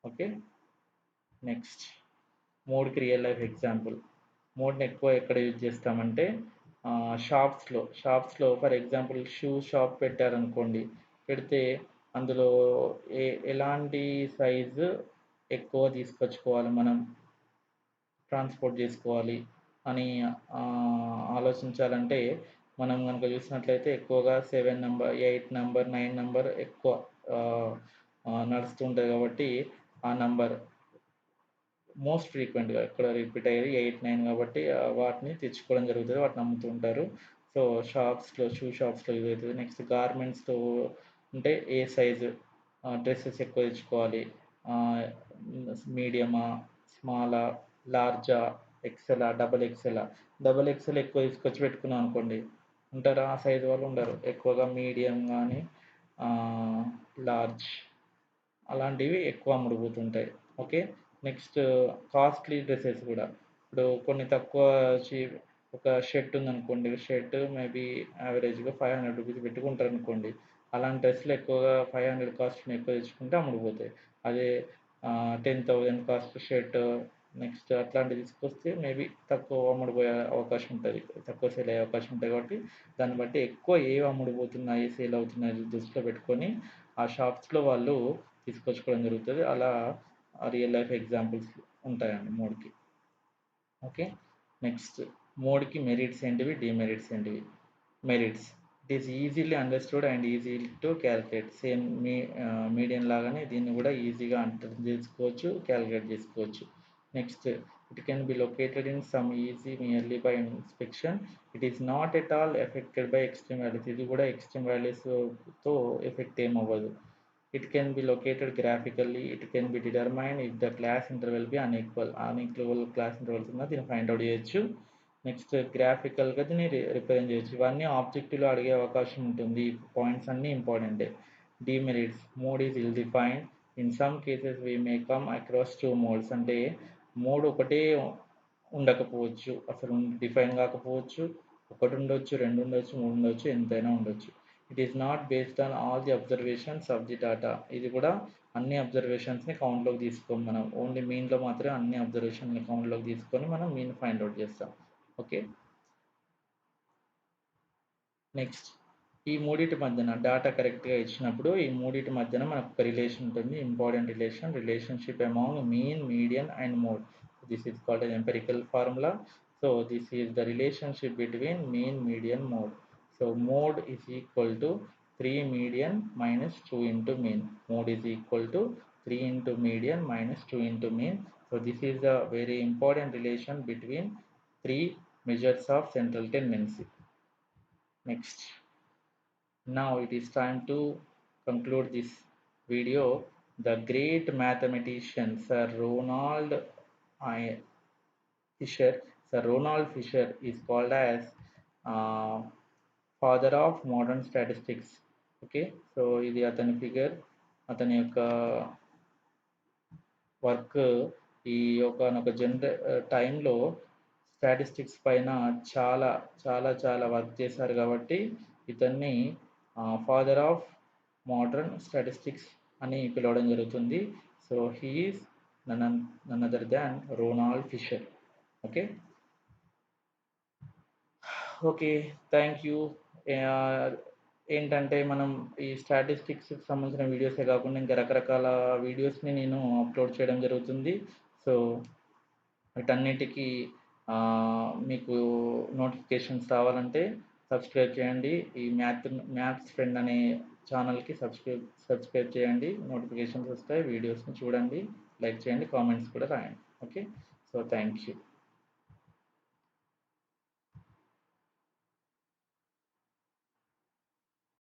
ఓకే, నెక్స్ట్ మోడ్కి రియల్ లైఫ్ ఎగ్జాంపుల్. మోడ్ని ఎక్కువ ఎక్కడ యూజ్ చేస్తామంటే షాప్స్లో ఫర్ ఎగ్జాంపుల్ షూ షాప్ పెట్టారనుకోండి, పెడితే అందులో ఎలాంటి సైజు ఎక్కువ తీసుకొచ్చుకోవాలి, మనం ట్రాన్స్పోర్ట్ చేసుకోవాలి అని ఆలోచించాలంటే మనం కనుక చూసినట్లయితే ఎక్కువగా 7 నెంబర్ 8 నెంబర్ 9 నెంబర్ ఎక్కువ నడుస్తుంటుంది కాబట్టి ఆ నెంబర్ మోస్ట్ ఫ్రీక్వెంట్గా ఎక్కడ రిపీట్ అయ్యేది 8 9 కాబట్టి వాటిని తెచ్చుకోవడం జరుగుతుంది, వాటిని అమ్ముతుంటారు. సో షూ షాప్స్లో యూజ్ అవుతుంది. నెక్స్ట్ గార్మెంట్స్లో అంటే ఏ సైజు డ్రెస్సెస్ ఎక్కువ తెచ్చుకోవాలి, మీడియమా, స్మాలా, లార్జా, ఎక్సెలా, డబల్ ఎక్సెల్ ఎక్కువ తీసుకొచ్చి పెట్టుకున్నాం అనుకోండి, ఉంటారా? ఆ సైజు వాళ్ళు ఉండరు. ఎక్కువగా మీడియం కానీ లార్జ్ అలాంటివి ఎక్కువ అమ్ముడుపోతుంటాయి. ఓకే, నెక్స్ట్ కాస్ట్లీ డ్రెస్సెస్ కూడా. ఇప్పుడు కొన్ని తక్కువ ఒక షర్ట్ ఉందనుకోండి, షర్ట్ మేబీ యావరేజ్గా 500 రూపీస్ పెట్టుకుంటారు అనుకోండి, అలాంటి డ్రెస్సులు ఎక్కువగా 500 కాస్ట్ని ఎక్కువ తెచ్చుకుంటే అమ్ముడుపోతాయి. అదే 10,000 కాస్ట్ షర్ట్ నెక్స్ట్ అట్లాంటివి తీసుకొస్తే మేబీ తక్కువ అమ్ముడుపోయే అవకాశం ఉంటుంది, తక్కువ సేల్ అయ్యే అవకాశం ఉంటుంది. కాబట్టి దాన్ని బట్టి ఎక్కువ ఏవి అమ్ముడుపోతున్నాయి, సేల్ అవుతున్నాయి దృష్టిలో పెట్టుకొని ఆ షాప్స్లో వాళ్ళు తీసుకొచ్చుకోవడం జరుగుతుంది. అలా రియల్ లైఫ్ ఎగ్జాంపుల్స్ ఉంటాయండి మోడ్కి. ఓకే, నెక్స్ట్ మోడ్కి మెరిట్స్ ఏంటివి, డిమెరిట్స్ ఏంటివి? Merits, it is easily understood and easy to calculate. Same medium లాగానే దీన్ని కూడా ఈజీగా అర్థం చేసుకోవచ్చు, క్యాలిక్యులేట్ చేసుకోవచ్చు. Next, it can be located in some easy nearly by inspection. It is not at all affected by extreme values. ఇది కూడా extreme వాల్యూస్తో ఎఫెక్ట్ ఏమవ్వదు. It can be located graphically. It can be determined if the class interval be unequal. Unequal class intervals ఉన్న దీన్ని find out చేయొచ్చు. Next గ్రాఫికల్గా దీన్ని represent చేయొచ్చు. ఇవన్నీ ఆబ్జెక్టివ్లో అడిగే అవకాశం ఉంటుంది. పాయింట్స్ అన్నీ ఇంపార్టెంటే. Demerits, mode is ill defined. In some cases we may come across 2 modes. అంటే మోడ్ ఒకటే ఉండకపోవచ్చు, అసలు డిఫైన్ కాకపోవచ్చు, ఒకటి ఉండొచ్చు, రెండు ఉండొచ్చు, మూడు ఉండొచ్చు, ఎంతైనా ఉండొచ్చు. It is not based on all the observations of the data. ఇది కూడా అన్ని అబ్జర్వేషన్స్ని కౌంట్లోకి తీసుకోం, మనం ఓన్లీ మీన్లో మాత్రమే అన్ని అబ్జర్వేషన్ని కౌంట్లోకి తీసుకొని మనం మీన్ ఫైండ్ అవుట్ చేస్తాం. ఓకే, నెక్స్ట్ ఈ మూడిటి మధ్యన డేటా కరెక్ట్గా ఇచ్చినప్పుడు ఈ మూడిటి మధ్యన మనకు ఒక రిలేషన్ ఉంటుంది, important relationship among mean, median and mode. This is called as empirical formula. So this is the relationship between mean, median, mode. So mode is equal to 3 median minus 2 into mean. Mode is equal to 3 into median minus 2 into mean. So this is the very important relation between three measures of central tendency. Next, now it is time to conclude this video. The great mathematician Sir Ronald Fisher is called as uh, father of modern statistics. Okay, so ఇది అతని figure, అతని యొక్క work ఈ ఒకనొక టైంలో statistics పైన చాలా చాలా చాలా వర్క్ చేశారు కాబట్టి ఇతన్ని ఫాదర్ ఆఫ్ మోడర్న్ స్టాటిస్టిక్స్ అని పిలవడం జరుగుతుంది. So he is none other than Ronald Fisher. Okay, okay, thank you. ఏంటంటే మనం ఈ స్టాటిస్టిక్స్కి సంబంధించిన వీడియోసే కాకుండా ఇంకా రకరకాల వీడియోస్ని నేను అప్లోడ్ చేయడం జరుగుతుంది. సో వీటన్నిటికీ మీకు నోటిఫికేషన్స్ రావాలంటే సబ్స్క్రైబ్ చేయండి. ఈ మ్యాథ్స్ ఫ్రెండ్ అనే ఛానల్కి సబ్స్క్రైబ్ చేయండి, నోటిఫికేషన్స్ వస్తాయి. వీడియోస్ని చూడండి, లైక్ చేయండి, కామెంట్స్ కూడా రాయండి. Okay, so thank you.